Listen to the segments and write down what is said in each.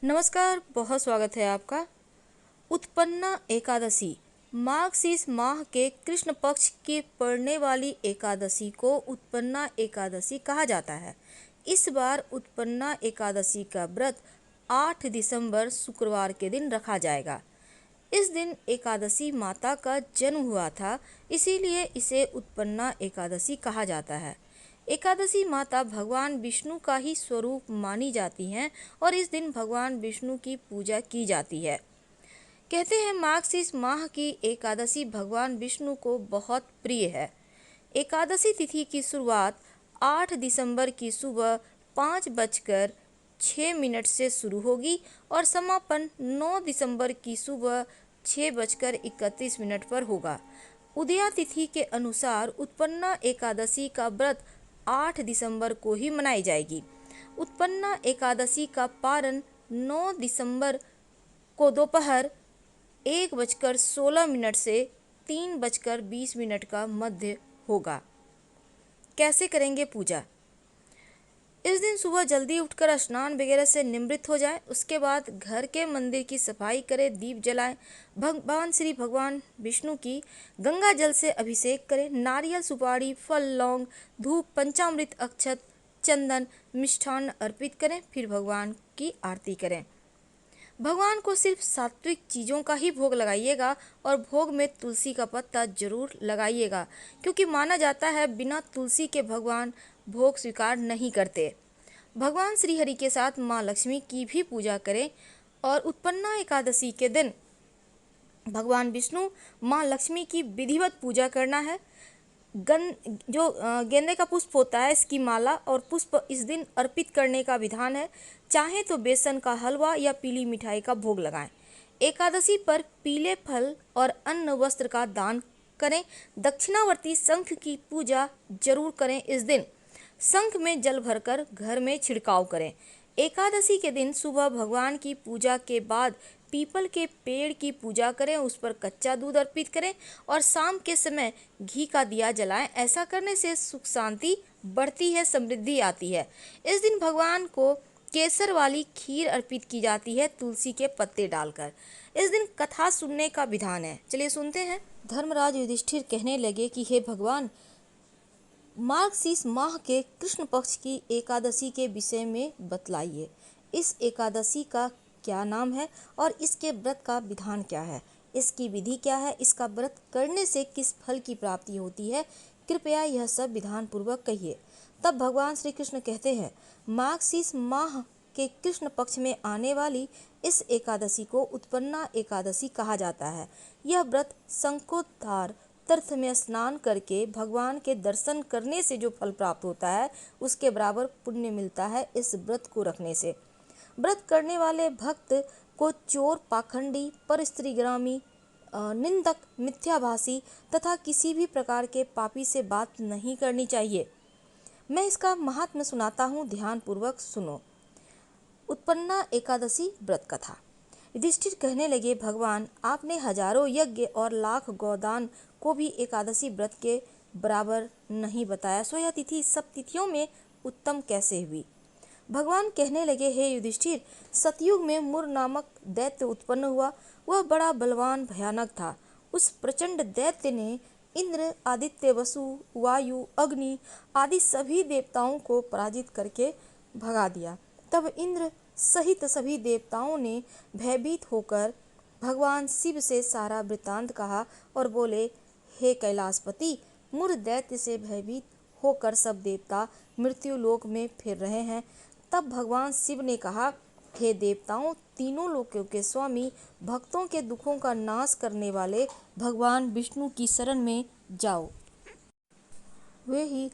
नमस्कार, बहुत स्वागत है आपका। उत्पन्ना एकादशी मार्गशीर्ष माह के कृष्ण पक्ष की पड़ने वाली एकादशी को उत्पन्ना एकादशी कहा जाता है। इस बार उत्पन्ना एकादशी का व्रत 8 दिसंबर शुक्रवार के दिन रखा जाएगा। इस दिन एकादशी माता का जन्म हुआ था, इसीलिए इसे उत्पन्ना एकादशी कहा जाता है। एकादशी माता भगवान विष्णु का ही स्वरूप मानी जाती हैं और इस दिन भगवान विष्णु की पूजा की जाती है। कहते हैं मार्गशीर्ष माह की एकादशी भगवान विष्णु को बहुत प्रिय है। एकादशी तिथि की शुरुआत 8 दिसंबर की सुबह 5:06 से शुरू होगी और समापन 9 दिसंबर की सुबह 6:31 पर होगा। उदया तिथि के अनुसार उत्पन्ना एकादशी का व्रत 8 दिसंबर को ही मनाई जाएगी। उत्पन्ना एकादशी का पारण 9 दिसंबर को दोपहर 1:16 से 3:20 का मध्य होगा। कैसे करेंगे पूजा? इस दिन सुबह जल्दी उठकर स्नान वगैरह से निवृत्त हो जाएं। उसके बाद घर के मंदिर की सफाई करें, दीप जलाएं, भगवान विष्णु की गंगा जल से अभिषेक करें, नारियल, सुपारी, फल, लौंग, धूप, पंचामृत, अक्षत, चंदन, मिष्ठान्न अर्पित करें। फिर भगवान की आरती करें। भगवान को सिर्फ सात्विक चीज़ों का ही भोग लगाइएगा और भोग में तुलसी का पत्ता जरूर लगाइएगा, क्योंकि माना जाता है बिना तुलसी के भगवान भोग स्वीकार नहीं करते। भगवान श्री हरि के साथ माँ लक्ष्मी की भी पूजा करें और उत्पन्ना एकादशी के दिन भगवान विष्णु, माँ लक्ष्मी की विधिवत पूजा करना है। गेंदे का पुष्प होता है, इसकी माला और पुष्प इस दिन अर्पित करने का विधान है। चाहे तो बेसन का हलवा या पीली मिठाई का भोग लगाएं। एकादशी पर पीले फल और अन्न वस्त्र का दान करें। दक्षिणावर्ती शंख की पूजा जरूर करें। इस दिन शंख में जल भरकर घर में छिड़काव करें। एकादशी के दिन सुबह भगवान की पूजा के बाद पीपल के पेड़ की पूजा करें, उस पर कच्चा दूध अर्पित करें और शाम के समय घी का दिया जलाएं। ऐसा करने से सुख शांति बढ़ती है, समृद्धि आती है। इस दिन भगवान को केसर वाली खीर अर्पित की जाती है, तुलसी के पत्ते डालकर। इस दिन कथा सुनने का विधान है। चलिए सुनते हैं। धर्मराज युधिष्ठिर कहने लगे कि हे भगवान, मार्गशीर्ष माह के कृष्ण पक्ष की एकादशी के विषय में बतलाइए। इस एकादशी का क्या नाम है और इसके व्रत का विधान क्या है? इसकी विधि क्या है? इसका व्रत करने से किस फल की प्राप्ति होती है? कृपया यह सब विधान पूर्वक कहिए। तब भगवान श्री कृष्ण कहते हैं, मार्गशीर्ष माह के कृष्ण पक्ष में आने वाली इस एकादशी को उत्पन्ना एकादशी कहा जाता है। यह व्रत शंखोद्धार तीर्थ में स्नान करके भगवान के दर्शन करने से जो फल प्राप्त होता है, उसके बराबर पुण्य मिलता है इस व्रत को रखने से। व्रत करने वाले भक्त को चोर, पाखंडी, परस्त्रीग्रामी, निंदक, मिथ्याभाषी तथा किसी भी प्रकार के पापी से बात नहीं करनी चाहिए। मैं इसका महात्म्य सुनाता हूँ, ध्यान पूर्वक सुनो। उत्पन्ना एकादशी व्रत कथा। युधिष्ठिर कहने लगे, भगवान, आपने हजारों यज्ञ और लाख गौदान को भी एकादशी व्रत के बराबर नहीं बताया, सो यह तिथि सब तिथियों में उत्तम कैसे हुई? भगवान कहने लगे, हे युधिष्ठिर, सतयुग में मुर नामक दैत्य उत्पन्न हुआ। वह बड़ा बलवान भयानक था। उस प्रचंड दैत्य ने इंद्र, आदित्य, वसु, वायु, अग्नि आदि सभी देवताओं को पराजित करके भगा दिया। तब इंद्र सहित सभी देवताओं ने भयभीत होकर भगवान शिव से सारा वृत्तांत कहा और बोले, हे कैलाशपति, मुर दैत्य से भयभीत होकर सब देवता मृत्यु लोक में फिर रहे हैं। तब भगवान शिव ने कहा, हे देवताओं, तीनों लोकों के स्वामी, भक्तों के दुखों का नाश करने वाले भगवान विष्णु की शरण में जाओ। वे ही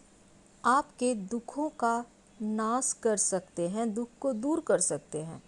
आपके दुखों का नाश कर सकते हैं, दुख को दूर कर सकते हैं।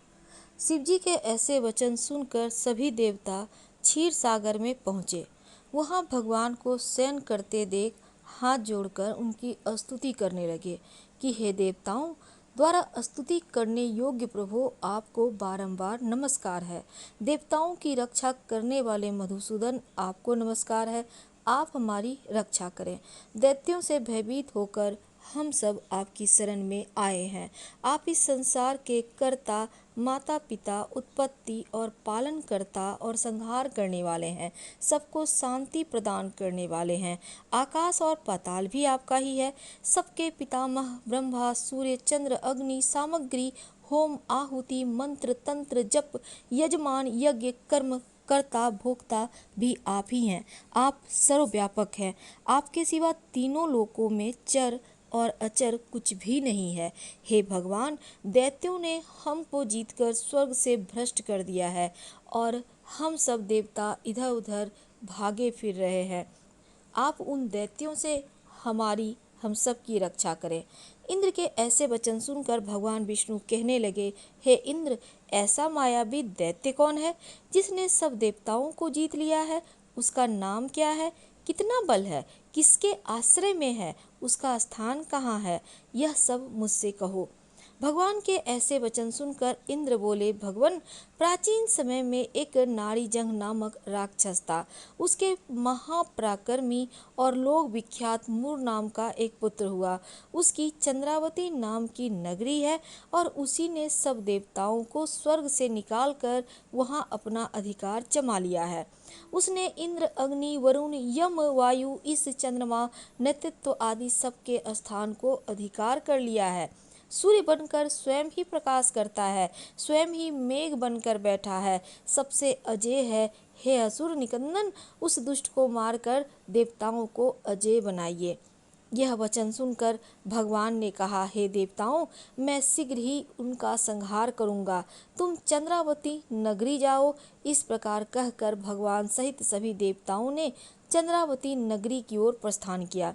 शिवजी के ऐसे वचन सुनकर सभी देवता क्षीर सागर में पहुँचे। वहाँ भगवान को शयन करते देख हाथ जोड़कर उनकी स्तुति करने लगे कि हे देवताओं द्वारा स्तुति करने योग्य प्रभु, आपको बारंबार नमस्कार है। देवताओं की रक्षा करने वाले मधुसूदन, आपको नमस्कार है। आप हमारी रक्षा करें। दैत्यों से भयभीत होकर हम सब आपकी शरण में आए हैं। आप इस संसार के कर्ता माता पिता, उत्पत्ति और पालन करता और संहार करने वाले हैं, सबको शांति प्रदान करने वाले हैं। आकाश और पाताल भी आपका ही है। सबके पितामह ब्रह्मा, सूर्य, चंद्र, अग्नि, सामग्री, होम, आहुति, मंत्र, तंत्र, जप, यजमान, यज्ञ, कर्म, कर्ता, भोक्ता भी आप ही हैं। आप सर्वव्यापक हैं। आपके सिवा तीनों लोकों में चर और अचर कुछ भी नहीं है। हे भगवान, दैत्यों ने हमको जीतकर स्वर्ग से भ्रष्ट कर दिया है और हम सब देवता इधर उधर भागे फिर रहे हैं। आप उन दैत्यों से हम सब की रक्षा करें। इंद्र के ऐसे वचन सुनकर भगवान विष्णु कहने लगे, हे इंद्र, ऐसा मायावी दैत्य कौन है जिसने सब देवताओं को जीत लिया है? उसका नाम क्या है? कितना बल है? किसके आश्रय में है? उसका स्थान कहाँ है? यह सब मुझसे कहो। भगवान के ऐसे वचन सुनकर इंद्र बोले, भगवान, प्राचीन समय में एक नारीजंग नामक राक्षस था। उसके महापराक्रमी और लोक विख्यात मुर नाम का एक पुत्र हुआ। उसकी चंद्रावती नाम की नगरी है और उसी ने सब देवताओं को स्वर्ग से निकालकर वहां अपना अधिकार जमा लिया है। उसने इंद्र, अग्नि, वरुण, यम, वायु, इस चंद्रमा, नेतृत्व आदि सबके स्थान को अधिकार कर लिया है। सूर्य बनकर स्वयं ही प्रकाश करता है, स्वयं ही मेघ बनकर बैठा है, सबसे अजेय है। हे असुर निकंदन, उस दुष्ट को मारकर देवताओं को अजेय बनाइए। यह वचन सुनकर भगवान ने कहा, हे देवताओं, मैं शीघ्र ही उनका संहार करूंगा। तुम चंद्रावती नगरी जाओ। इस प्रकार कहकर भगवान सहित सभी देवताओं ने चंद्रावती नगरी की ओर प्रस्थान किया।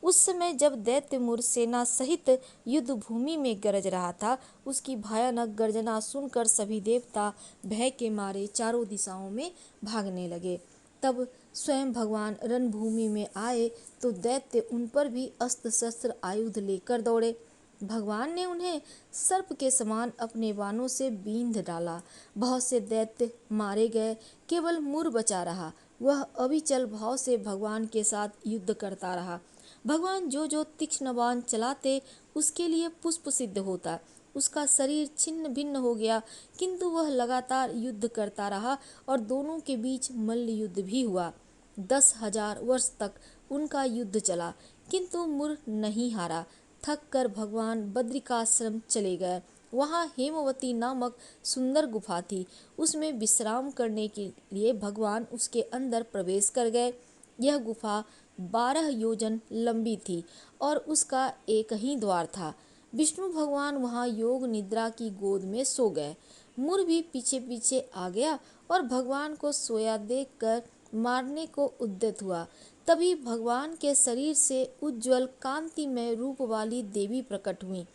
उस समय जब दैत्य मुर सेना सहित युद्ध भूमि में गरज रहा था, उसकी भयानक गर्जना सुनकर सभी देवता भय के मारे चारों दिशाओं में भागने लगे। तब स्वयं भगवान रणभूमि में आए तो दैत्य उन पर भी अस्त्र शस्त्र आयुध लेकर दौड़े। भगवान ने उन्हें सर्प के समान अपने बाणों से बींध डाला। बहुत से दैत्य मारे गए, केवल मुर बचा रहा। वह अविचल भाव से भगवान के साथ युद्ध करता रहा। भगवान जो जो तीक्ष्ण बाण चलाते उसके लिए पुष्प सिद्ध होता। उसका शरीर छिन्न भिन्न हो गया, किंतु वह लगातार युद्ध करता रहा और दोनों के बीच मल्ल युद्ध भी हुआ। 10,000 वर्ष तक उनका युद्ध चला, किंतु मुर नहीं हारा। थक कर भगवान बद्रिकाश्रम चले गए। वहाँ हेमवती नामक सुंदर गुफा थी। उसमें विश्राम करने के लिए भगवान उसके अंदर प्रवेश कर गए। यह गुफा 12 योजन लंबी थी और उसका एक ही द्वार था। विष्णु भगवान वहाँ योग निद्रा की गोद में सो गए। मुर भी पीछे पीछे आ गया और भगवान को सोया देखकर मारने को उद्यत हुआ। तभी भगवान के शरीर से उज्जवल कांतिमय रूप वाली देवी प्रकट हुई।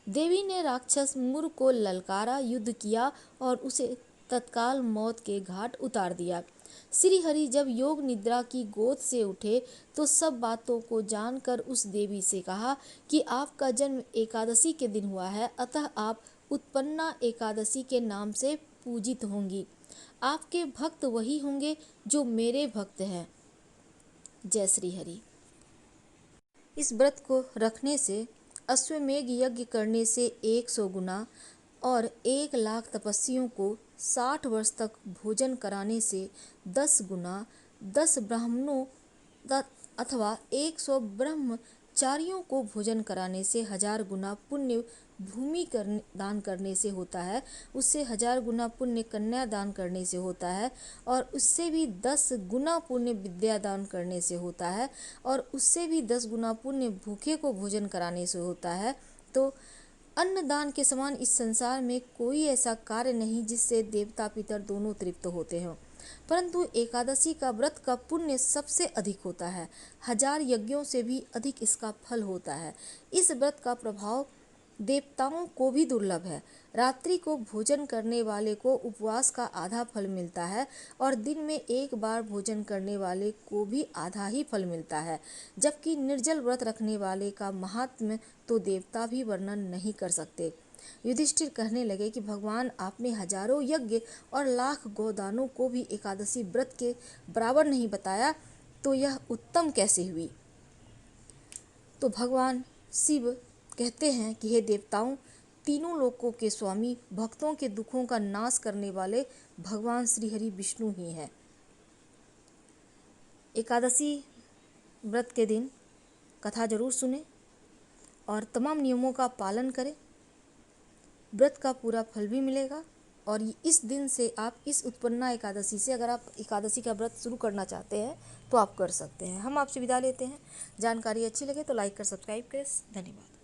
देवी ने राक्षस मुर को ललकारा, युद्ध किया और उसे तत्काल मौत के घाट उतार दिया। श्री हरि जब योग निद्रा की गोद से उठे तो सब बातों को जानकर उस देवी से कहा कि आपका जन्म एकादशी के दिन हुआ है, अतः आप उत्पन्ना एकादशी के नाम से पूजित होंगी। आपके भक्त वही होंगे जो मेरे भक्त हैं। जय श्री हरि। इस व्रत को रखने से, अश्वमेघ यज्ञ करने से 100 गुना और 1,00,000 तपस्वियों को 60 वर्ष तक भोजन कराने से 10 गुना, 10 ब्राह्मणों अथवा 100 ब्रह्मचारियों को भोजन कराने से 1000 गुना पुण्य भूमि दान करने से होता है। उससे 1000 गुना पुण्य कन्या दान करने से होता है और उससे भी 10 गुना पुण्य विद्या दान करने से होता है और उससे भी 10 गुना पुण्य भूखे को भोजन कराने से होता है। तो अन्नदान के समान इस संसार में कोई ऐसा कार्य नहीं जिससे देवता पितर दोनों तृप्त होते हों। परंतु एकादशी का व्रत का पुण्य सबसे अधिक होता है। 1000 यज्ञों से भी अधिक इसका फल होता है। इस व्रत का प्रभाव देवताओं को भी दुर्लभ है। रात्रि को भोजन करने वाले को उपवास का आधा फल मिलता है और दिन में एक बार भोजन करने वाले को भी आधा ही फल मिलता है, जबकि निर्जल व्रत रखने वाले का महात्म्य तो देवता भी वर्णन नहीं कर सकते। युधिष्ठिर कहने लगे कि भगवान, आपने हजारों यज्ञ और लाख गोदानों को भी एकादशी व्रत के बराबर नहीं बताया, तो यह उत्तम कैसे हुई? तो भगवान शिव कहते हैं कि हे देवताओं, तीनों लोकों के स्वामी, भक्तों के दुखों का नाश करने वाले भगवान श्री हरि विष्णु ही हैं। एकादशी व्रत के दिन कथा जरूर सुने और तमाम नियमों का पालन करें। व्रत का पूरा फल भी मिलेगा। और इस दिन से आप इस उत्पन्ना एकादशी से अगर आप एकादशी का व्रत शुरू करना चाहते हैं तो आप कर सकते हैं। हम आपसे विदा लेते हैं। जानकारी अच्छी लगे तो लाइक कर सब्सक्राइब करें। धन्यवाद।